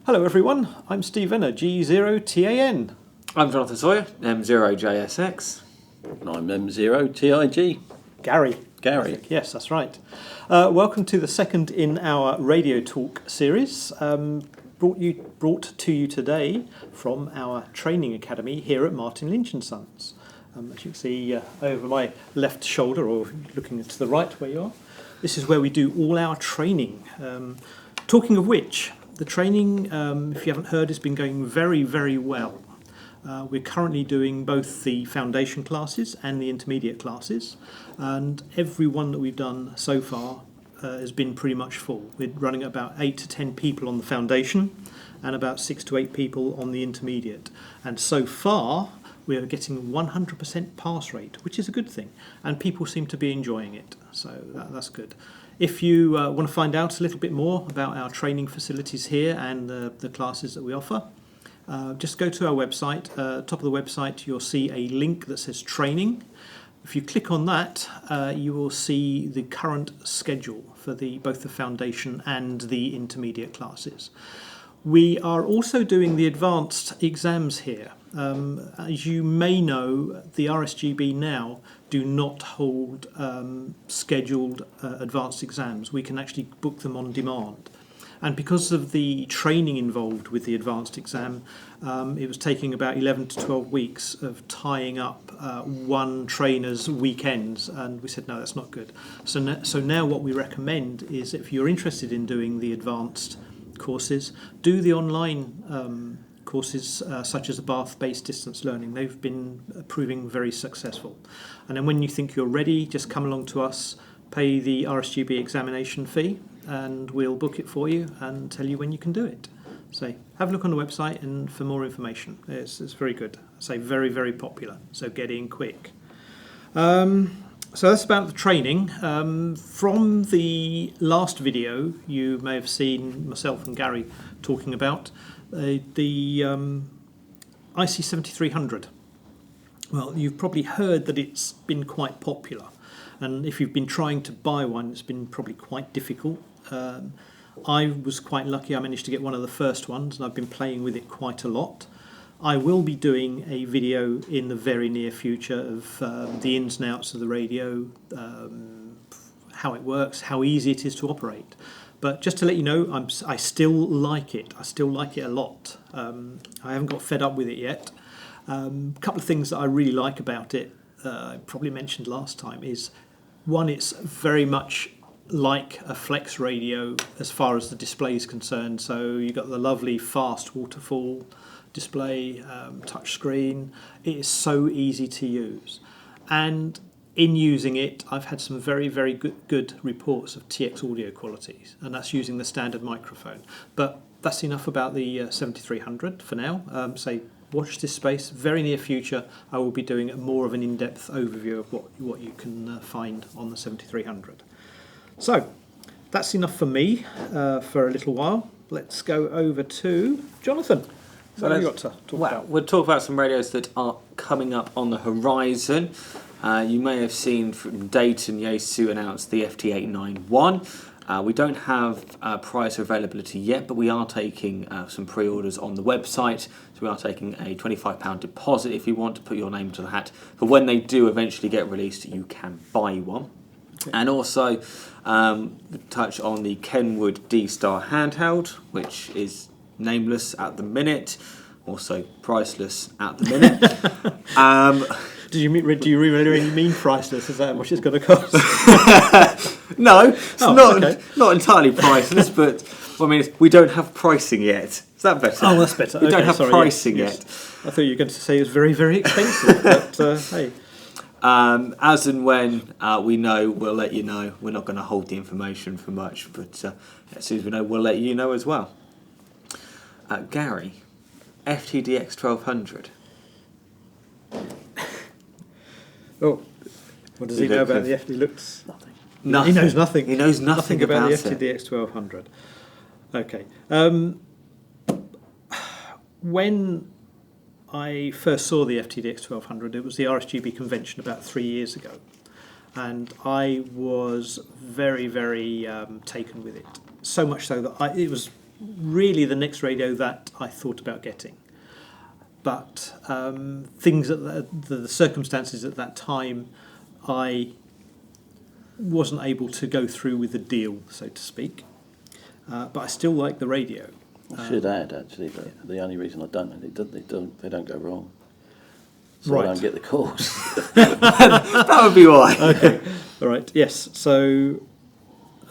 Hello everyone, I'm Steve Venner, G0TAN. I'm Jonathan Sawyer, M0JSX. And I'm M0TIG. Garry. Yes, that's right. Welcome to the second in our Radio Talk series, brought to you today from our training academy here at Martin Lynch & Sons. As you can see over my left shoulder, or looking to the right where you are, this is where we do all our training. Talking of which, the training, if you haven't heard, has been going very, very well. We're currently doing both the foundation classes and the intermediate classes, and every one that we've done so far has been pretty much full. We're running about 8 to 10 people on the foundation and about 6 to 8 people on the intermediate. And so far, we're getting 100% pass rate, which is a good thing, and people seem to be enjoying it, so that's good. If you want to find out a little bit more about our training facilities here and the classes that we offer, just go to our website. Top of the website, you'll see a link that says training. If you click on that, you will see the current schedule for both the foundation and the intermediate classes. We are also doing the advanced exams here. As you may know, the RSGB now do not hold scheduled advanced exams. We can actually book them on demand. And because of the training involved with the advanced exam, it was taking about 11 to 12 weeks of tying up one trainer's weekends, and we said, no, that's not good. So now what we recommend is, if you're interested in doing the advanced courses, do the online courses such as the Bath-based distance learning. They've been proving very successful. And then when you think you're ready, just come along to us, pay the RSGB examination fee, and we'll book it for you and tell you when you can do it. So have a look on the website and for more information. It's very good. Very, very popular. So get in quick. So that's about the training. From the last video, you may have seen myself and Garry talking about the IC7300. Well, you've probably heard that it's been quite popular. And if you've been trying to buy one, it's been probably quite difficult. I was quite lucky. I managed to get one of the first ones, and I've been playing with it quite a lot. I will be doing a video in the very near future of the ins and outs of the radio, how it works, how easy it is to operate. But just to let you know, I still like it. I still like it a lot. I haven't got fed up with it yet. A couple of things that I really like about it, I probably mentioned last time, is one, it's very much like a flex radio as far as the display is concerned. So you've got the lovely fast waterfall display, touch screen. It is so easy to use, and in using it, I've had some very, very good reports of TX audio qualities, and that's using the standard microphone. But that's enough about the 7300 for now. Watch this space. Very near future, I will be doing more of an in-depth overview of what you can find on the 7300. So that's enough for me for a little while. Let's go over to Jonathan. What have you got to talk about? We'll talk about some radios that are coming up on the horizon. You may have seen from Dayton, Yasu announced the FT891. We don't have price or availability yet, but we are taking some pre-orders on the website. So we are taking a £25 deposit if you want to put your name to the hat. But when they do eventually get released, you can buy one. Okay. And also touch on the Kenwood D-Star handheld, which is nameless at the minute, also priceless at the minute. Do you really mean priceless? Is that how much it's going to cost? No, it's not entirely priceless, but I mean, we don't have pricing yet. Is that better? Oh, that's better. We don't have pricing yet. I thought you were going to say it was very, very expensive, but hey. As and when we know, we'll let you know. We're not going to hold the information for much, but as soon as we know, we'll let you know as well. Garry, FTDX 1200. Oh, what does he know about the FT? He looks nothing. He knows nothing. He knows nothing about the it. FTDX 1200. Okay. When I first saw the FTDX 1200, it was the RSGB convention about 3 years ago, and I was very, very taken with it. So much so that it was really the next radio that I thought about getting. But things at the circumstances at that time, I wasn't able to go through with the deal, so to speak. But I still like the radio. I should add, actually, that the only reason I don't, they don't go wrong. So Right. I don't get the calls. That would be why. Okay, all right, yes. So,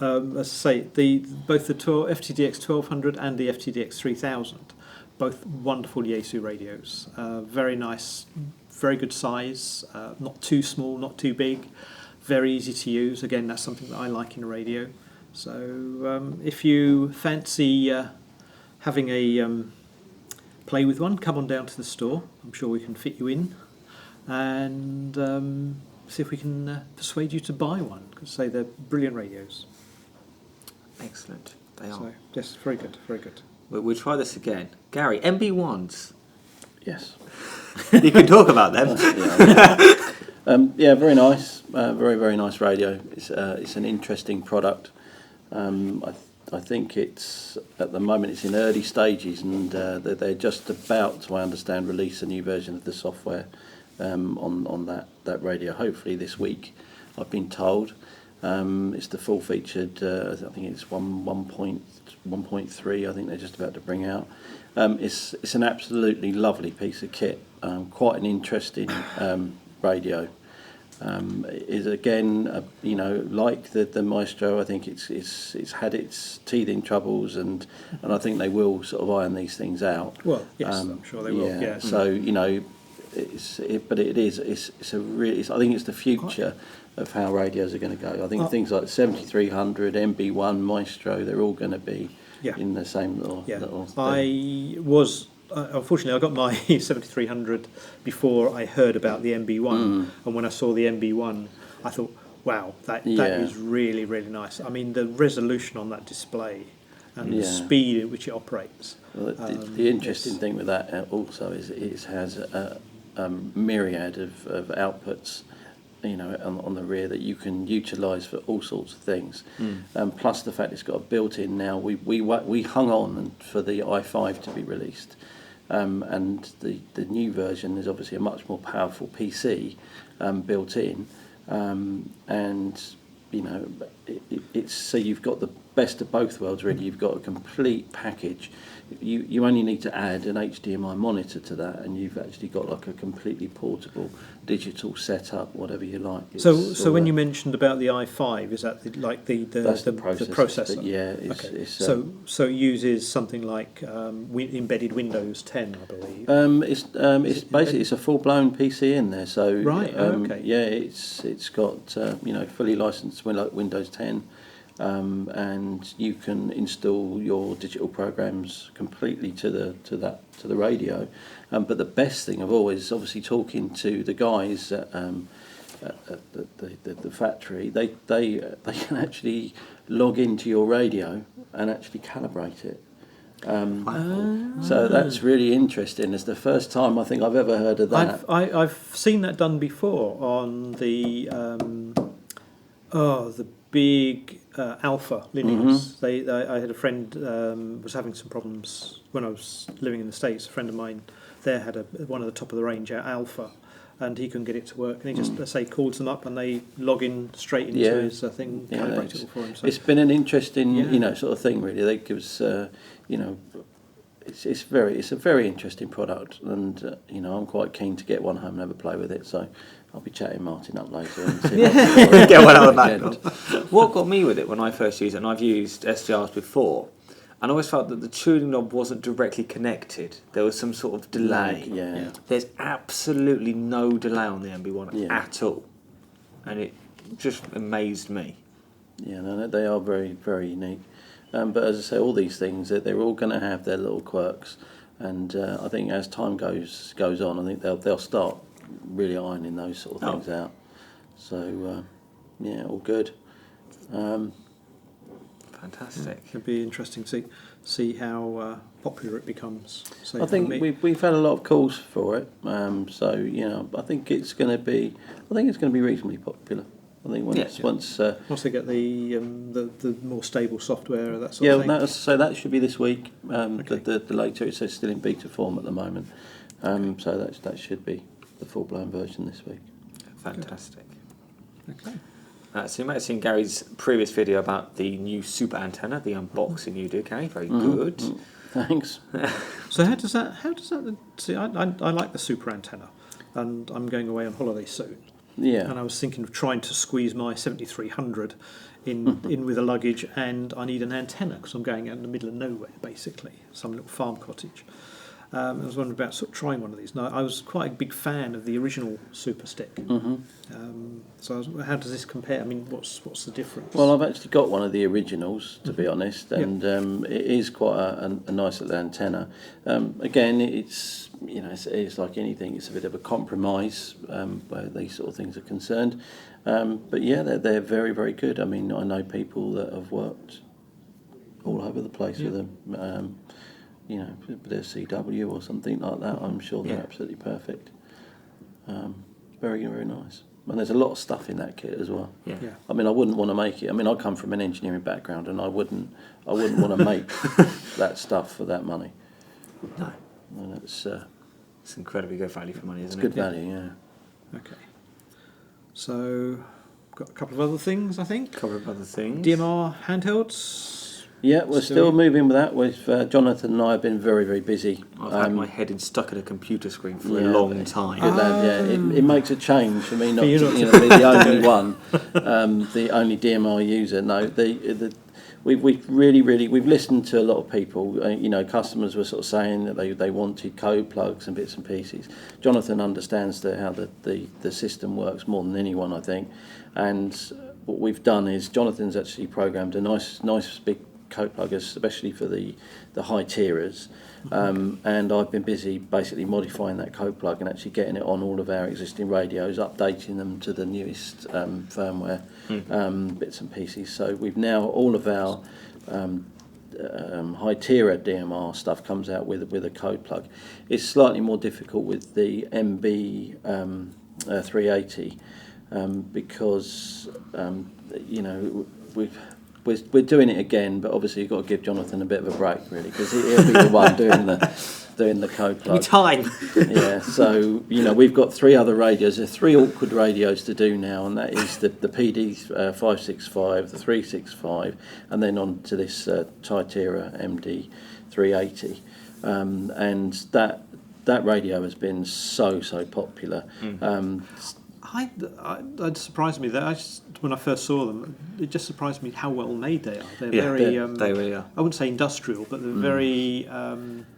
as I say, both the FTDX 1200 and the FTDX 3000, both wonderful Yasu radios. Very nice, very good size, not too small, not too big, very easy to use. Again, that's something that I like in a radio. So, if you fancy having a play with one, come on down to the store. I'm sure we can fit you in, and see if we can persuade you to buy one. Because say they're brilliant radios. Excellent. They are. So yes, very good, very good. We'll try this again. Gary, MB1s. Yes. You can talk about them. Yeah, very nice. Very, very nice radio. It's an interesting product. I think it's, at the moment, it's in early stages, and they're just about to, I understand, release a new version of the software on that radio, hopefully this week, I've been told. It's the full-featured, I think it's 1.3, I think they're just about to bring out. It's an absolutely lovely piece of kit, quite an interesting radio. Is again, like the Maestro, I think it's had its teething troubles, and I think they will sort of iron these things out. Well, yes, I'm sure they will. Yeah. So but it is. It's a really. I think it's the future of how radios are going to go. I think things like 7300, MB1, Maestro, they're all going to be in the same little. Yeah. little I was. Unfortunately, I got my 7300 before I heard about the MB1, and when I saw the MB1, I thought, wow, that is really, really nice. I mean, the resolution on that display and the speed at which it operates. Well, the interesting thing with that also is it has a myriad of outputs, on the rear that you can utilise for all sorts of things. Plus the fact it's got a built-in now. We hung on for the i5 to be released. And the new version is obviously a much more powerful PC built in, and it's so you've got the best of both worlds really. You've got a complete package. You only need to add an HDMI monitor to that, and you've actually got like a completely portable digital setup, whatever you like. So when you mentioned about the i5, is that the processor? But yeah, okay. So it uses something like embedded Windows 10, I believe. It's basically it's a full blown PC in there. So right. Okay. Yeah, it's got fully licensed Windows 10. And you can install your digital programs completely to the radio. But the best thing of all is obviously talking to the guys at the factory. They can actually log into your radio and actually calibrate it. So that's really interesting. It's the first time I think I've ever heard of that. I've seen that done before on the big Alpha linears. I had a friend was having some problems when I was living in the States. A friend of mine there had one of the top of the range Alpha, and he couldn't get it to work. And he just calls them up, and they log in straight into his thing, calibrate it all for him. So it's been an interesting sort of thing really. They give us it's a very interesting product, and I'm quite keen to get one home and have a play with it. So I'll be chatting Martin up later and see get one out of the back. What got me with it when I first used it, and I've used SDRs before, and I always felt that the tuning knob wasn't directly connected. There was some sort of delay. Yeah. There's absolutely no delay on the MB1 at all, and it just amazed me. Yeah, no, they are very, very unique. But as I say, all these things, they're all going to have their little quirks, and I think as time goes on, I think they'll start really ironing those sort of things out. So all good. Fantastic. It'll be interesting to see how popular it becomes. I think we've had a lot of calls for it. So I think it's going to be reasonably popular. I think once they get the more stable software or that sort of thing. Yeah, so that should be this week. Okay. The later it says still in beta form at the moment. So that should be the full blown version this week. Fantastic. Okay. So you might have seen Gary's previous video about the new super antenna, the unboxing you did, Gary. Very good. Thanks. So how does that? See, I like the super antenna, and I'm going away on holiday soon. Yeah. And I was thinking of trying to squeeze my 7300 in with a luggage, and I need an antenna because I'm going out in the middle of nowhere, basically, some little farm cottage. I was wondering about sort of trying one of these. Now, I was quite a big fan of the original Super Stick. How does this compare? I mean, what's the difference? Well, I've actually got one of the originals, to be honest, and it is quite a nice little antenna. Again, it's like anything; it's a bit of a compromise where these sort of things are concerned. But yeah, they're very, very good. I mean, I know people that have worked all over the place with them. Their CW or something like that. I'm sure they're absolutely perfect. Very, very nice. And there's a lot of stuff in that kit as well. Yeah. I mean, I wouldn't want to make it. I mean, I come from an engineering background, and I wouldn't want to make that stuff for that money. No. And it's incredibly good value for money, isn't it? It's good value, yeah. Okay. So, got a couple of other things, I think. A couple of other things. DMR handhelds. Yeah, we're still moving with that. With Jonathan and I have been very, very busy. I've had my head stuck at a computer screen for a long time. Good lad, it makes a change for me not to be the only one, the only DMR user. No, we've listened to a lot of people. Customers were sort of saying that they wanted code plugs and bits and pieces. Jonathan understands how the system works more than anyone, I think. And what we've done is Jonathan's actually programmed a nice big code plug, especially for the high Tiras, and I've been busy basically modifying that code plug and actually getting it on all of our existing radios, updating them to the newest firmware bits and pieces. So we've now all of our high Tira DMR stuff comes out with a code plug. It's slightly more difficult with the MB380 because we're doing it again, but obviously you've got to give Jonathan a bit of a break, really, because he'll be the one doing the code plug. Time. Yeah, so we've got 3 other radios. There are 3 awkward radios to do now, and that is the PD 565, the 365, and then on to this Tira MD380, and that radio has been so popular. It surprised me that when I first saw them, it just surprised me how well made they are. They're very, they really are. I wouldn't say industrial, but they're very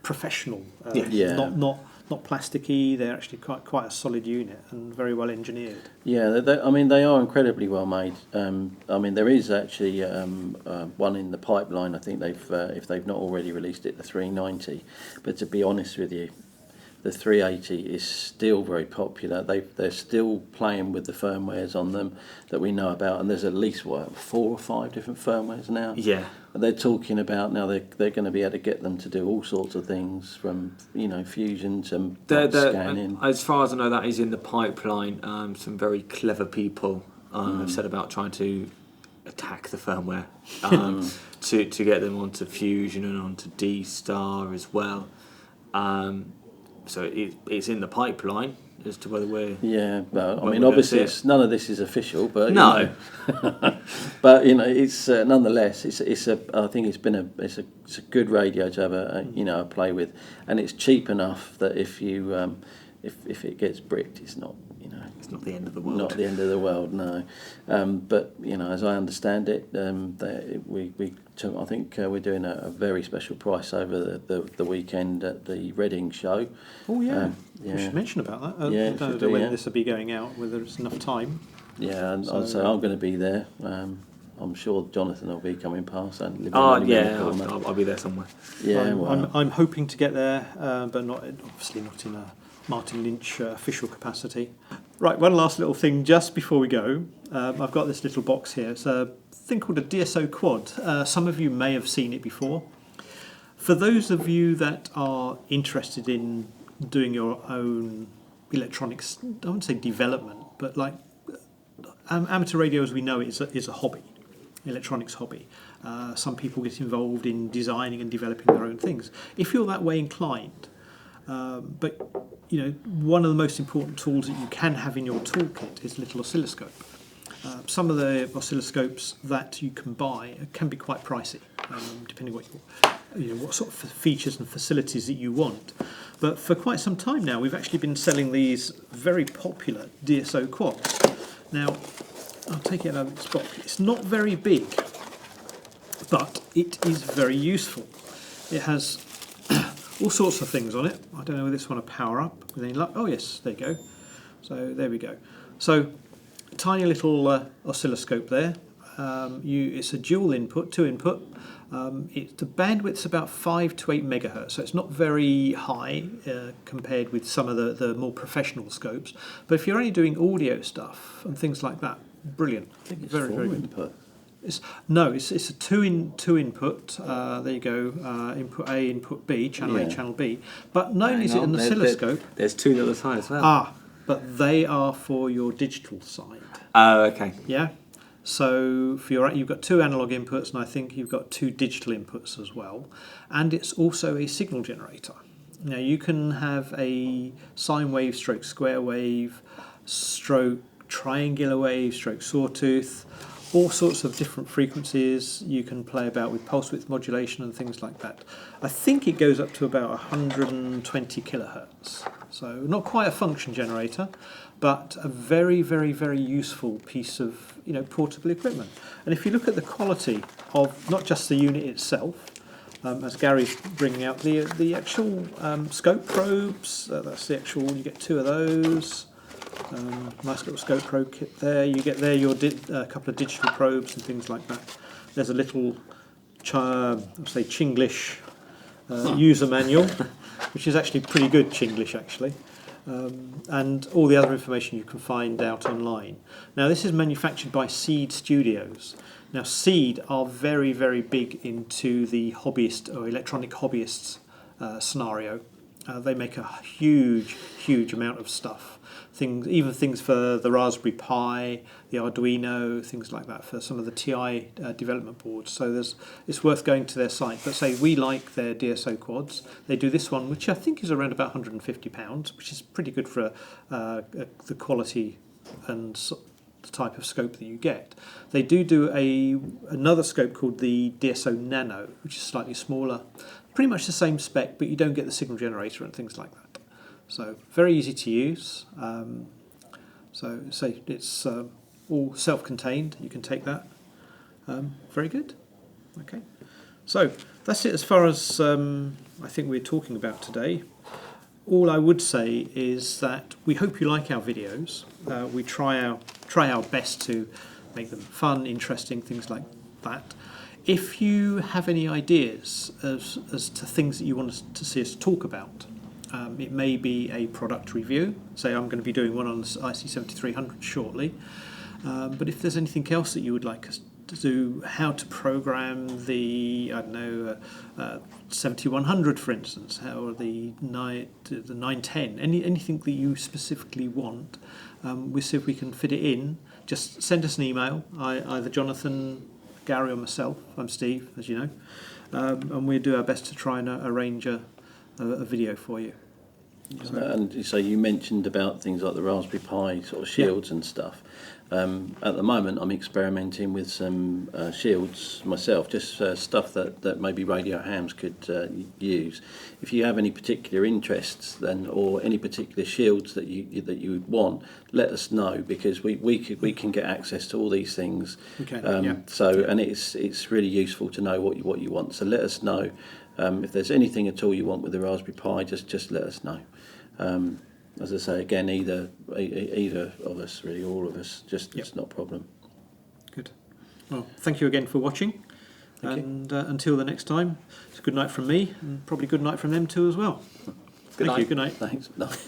professional. Not plasticky. They're actually quite a solid unit and very well engineered. Yeah, they are incredibly well made. There is actually one in the pipeline. I think if they've not already released it, the 390. But to be honest with you, the 380 is still very popular. They're still playing with the firmwares on them that we know about, and there's at least 4 or 5 different firmwares now. Yeah. And they're talking about now they're going to be able to get them to do all sorts of things from fusion to scanning. As far as I know, that is in the pipeline. Some very clever people have set about trying to attack the firmware to get them onto Fusion and onto D-Star as well. So it's in the pipeline as to whether we're... Yeah, but obviously none of this is official, but... No. But, it's nonetheless, I think it's a good radio to have a play with, and it's cheap enough that if it gets bricked, it's not, It's not the end of the world. Not the end of the world, no. But, as I understand it, I think we're doing a very special price over the weekend at the Reading show. Oh, yeah. We should mention about that. I don't know when this will be going out, whether it's enough time. Yeah, and so I'm going to be there. I'm sure Jonathan will be coming past. I'll be there somewhere. Yeah, I'm hoping to get there, but obviously not in a Martin Lynch official capacity. Right, one last little thing just before we go. I've got this little box here. It's a thing called a DSO quad. Some of you may have seen it before. For those of you that are interested in doing your own electronics, I wouldn't say development, but like amateur radio, as we know, is a hobby, electronics hobby. Some people get involved in designing and developing their own things. If you're that way inclined, but one of the most important tools that you can have in your toolkit is a little oscilloscope. Some of the oscilloscopes that you can buy can be quite pricey, depending what what sort of features and facilities that you want. But for quite some time now, we've actually been selling these very popular DSO quads. Now, I'll take it out of its box. It's not very big, but it is very useful. It has all sorts of things on it. I don't know whether this one will power up with any luck. Oh yes, there you go. So there we go. So tiny little oscilloscope there. It's a dual input, 2 input. The bandwidth's about 5 to 8 megahertz, so it's not very high compared with some of the more professional scopes. But if you're only doing audio stuff and things like that, brilliant. I think it's very, 4 very good. input. It's a two input. There you go. Input A, input B, channel A, channel B. But not only is it an oscilloscope. There's 2 the other side as well. But they are for your digital side. Oh, okay. Yeah. So you've got 2 analog inputs, and I think you've got 2 digital inputs as well. And it's also a signal generator. Now you can have a sine wave, stroke square wave, stroke triangular wave, stroke sawtooth. All sorts of different frequencies. You can play about with pulse width modulation and things like that. I think it goes up to about 120 kilohertz. So not quite a function generator, but a very, very, very useful piece of portable equipment. And if you look at the quality of not just the unit itself, as Gary's bringing out the actual scope probes. That's the actual. You get 2 of those. Nice little scope probe kit there. You get there your couple of digital probes and things like that. There's a little, Chinglish user manual, which is actually pretty good Chinglish actually. And all the other information you can find out online. Now this is manufactured by Seed Studios. Now Seed are very, very big into the hobbyist or electronic hobbyists scenario. They make a huge, huge amount of stuff. Even things for the Raspberry Pi, the Arduino, things like that, for some of the TI development boards. So it's worth going to their site. But say we like their DSO quads. They do this one, which I think is around about £150, which is pretty good for the quality and the type of scope that you get. They do another scope called the DSO Nano, which is slightly smaller. Pretty much the same spec, but you don't get the signal generator and things like that. So very easy to use. So it's all self-contained. You can take that. Very good. Okay. So that's it as far as I think we're talking about today. All I would say is that we hope you like our videos. We try our best to make them fun, interesting, things like that. If you have any ideas as to things that you want us to see us talk about, it may be a product review. Say I'm going to be doing one on the IC7300 shortly. But if there's anything else that you would like us to do, how to program the 7100 for instance, or the 910, anything that you specifically want, we'll see if we can fit it in. Just send us an email, either Jonathan, Gary or myself. I'm Steve, as you know, and we'll do our best to try and arrange a video for you. And so you mentioned about things like the Raspberry Pi sort of shields and stuff. At the moment I'm experimenting with some shields myself, just stuff that maybe radio hams could use. If you have any particular interests then, or any particular shields that you would want, let us know, because we can get access to all these things. Okay. And it's really useful to know what you want. So let us know. If there's anything at all you want with the Raspberry Pi, just let us know. As I say again, either of us, really, all of us, it's not a problem. Good. Well, thank you again for watching, and until the next time, it's a good night from me, and probably good night from them too as well. Thank you. Good night. Thanks. Night.